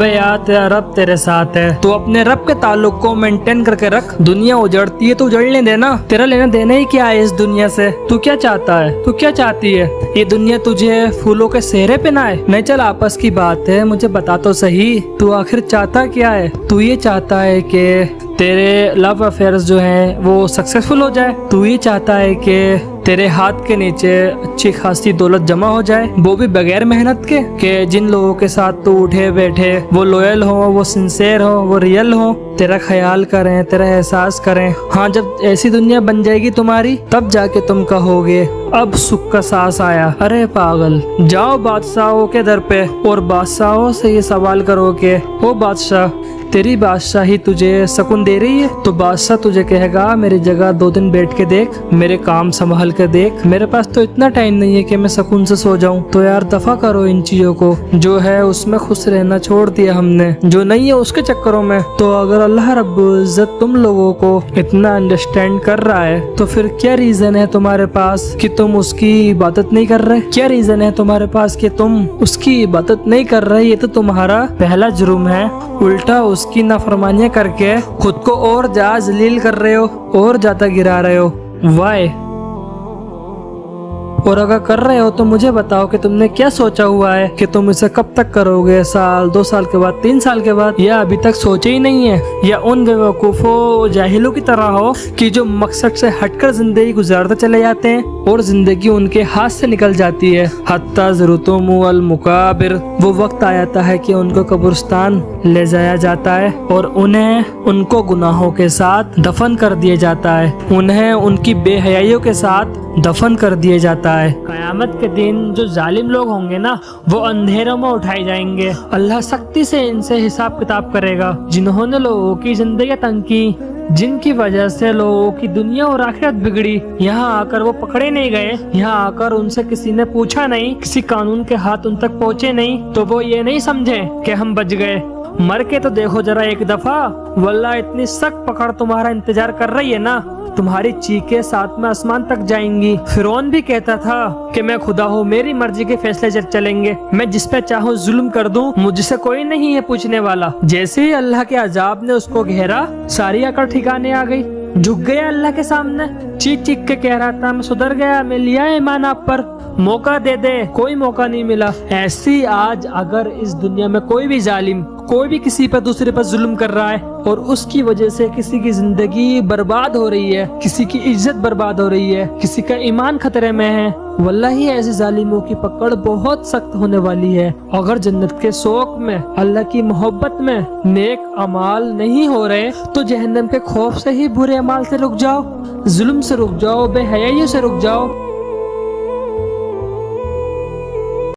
अबे यार तेरा रब तेरे साथ है, तो अपने रब के ताल्लुक को मेंटेन करके रख। दुनिया उजड़ती है तो उजड़ने देना, तेरा लेना देना ही क्या है इस दुनिया से। तू क्या चाहता है, तू क्या चाहती है? ये दुनिया तुझे फूलों के सेहरे पहनाए? नहीं, चल आपस की बात है, मुझे बता तो सही, तू आखिर चाहता क्या है? तू ये चाहता है कि तेरे लव अफेयर्स जो हैं वो सक्सेसफुल हो जाए? तू ये चाहता है कि तेरे हाथ के नीचे अच्छी खासी दौलत जमा हो जाए, वो भी बगैर मेहनत के? कि जिन लोगों के साथ तू उठे बैठे वो लॉयल हो, वो सिंसेयर हो, वो रियल हो, तेरा ख्याल करें, तेरा एहसास करें। हाँ, जब ऐसी दुनिया बन जाएगी तुम्हारी, तब जाके तुम कहोगे अब सुख का सांस आया। अरे पागल, जाओ बादशाहों के दर पे और बादशाहों से ये सवाल करो कि ओ बादशाह, तेरी बादशाही तुझे सुकून दे रही है? तो बादशाह तुझे कहेगा मेरी जगह 2 दिन बैठ के देख, मेरे काम संभाल कर देख। मेरे पास तो इतना टाइम नहीं है कि मैं सुकून से सो जाऊं। तो यार दफा करो इन चीजों को, जो है उसमें खुश रहना छोड़ दिया हमने, जो नहीं है उसके चक्करों में। तो अगर अल्लाह रब्बुल इज्जत तुम लोगों को इतना अंडरस्टैंड कर रहा है, तो फिर क्या रीजन है तुम्हारे पास कि तुम उसकी इबादत नहीं कर रहे? क्या रीजन है तुम्हारे पास कि तुम उसकी इबादत नहीं कर रहे? ये तो तुम्हारा पहला जुर्म है। उल्टा उसकी नाफरमानियां करके खुद को और ज्यादा जलील कर रहे हो, और ज्यादा गिरा रहे हो। वाई? और अगर कर रहे हो तो मुझे बताओ कि तुमने क्या सोचा हुआ है कि तुम इसे कब तक करोगे? साल, 2 साल के बाद, 3 साल के बाद? या अभी तक सोचे ही नहीं है? या उन बेवकूफों जाहिलों की तरह हो कि जो मकसद से हटकर जिंदगी गुजारते चले जाते हैं और जिंदगी उनके हाथ से निकल जाती है। हत्ता ज़रूरतुम अल मुकाबिर, वो वक्त आ जाता है कि उनको कब्रिस्तान ले जाया जाता है और उन्हें उनको गुनाहों के साथ दफन कर दिया जाता है, उन्हें उनकी बेहयाइयों के साथ दफन कर दिया जाता है। कयामत के दिन जो जालिम लोग होंगे ना, वो अंधेरों में उठाए जाएंगे। अल्लाह सख्ती से इनसे हिसाब किताब करेगा, जिन्होंने लोगों की जिंदगी तंग की, जिनकी वजह से लोगों की दुनिया और आखिरत बिगड़ी। यहाँ आकर वो पकड़े नहीं गए, यहाँ आकर उनसे किसी ने पूछा नहीं, किसी कानून के हाथ उन तक पहुँचे नहीं, तो वो ये नहीं समझे कि हम बच गए। मर के तो देखो जरा एक दफा, वल्लाह इतनी सख्त पकड़ तुम्हारा इंतजार कर रही है ना, तुम्हारी चीखें साथ में आसमान तक जाएंगी। फिरौन भी कहता था कि मैं खुदा हूँ, मेरी मर्जी के फैसले चलेंगे, मैं जिस पे चाहूँ जुल्म कर दूं, मुझसे कोई नहीं है पूछने वाला। जैसे ही अल्लाह के अजाब ने उसको घेरा, सारी अकड़ ठिकाने आ गई, झुक गया अल्लाह के सामने, चीख चीख के कह रहा था मैं सुधर गया, मैं लिया ईमान आप पर, मौका दे दे, कोई मौका नहीं मिला। ऐसी आज अगर इस दुनिया में कोई भी जालिम, कोई भी किसी पर दूसरे पर जुल्म कर रहा है और उसकी वजह से किसी की जिंदगी बर्बाद हो रही है, किसी की इज्जत बर्बाद हो रही है, किसी का ईमान खतरे में है, वल्लाही ऐसे जालिमों की पकड़ बहुत सख्त होने वाली है। अगर जन्नत के शौक में, अल्लाह की मोहब्बत में नेक अमाल नहीं हो रहे, तो जहन्नम के खौफ से ही बुरे अमाल से रुक जाओ, जुल्म से रुक जाओ, बेहयाइयों से रुक जाओ।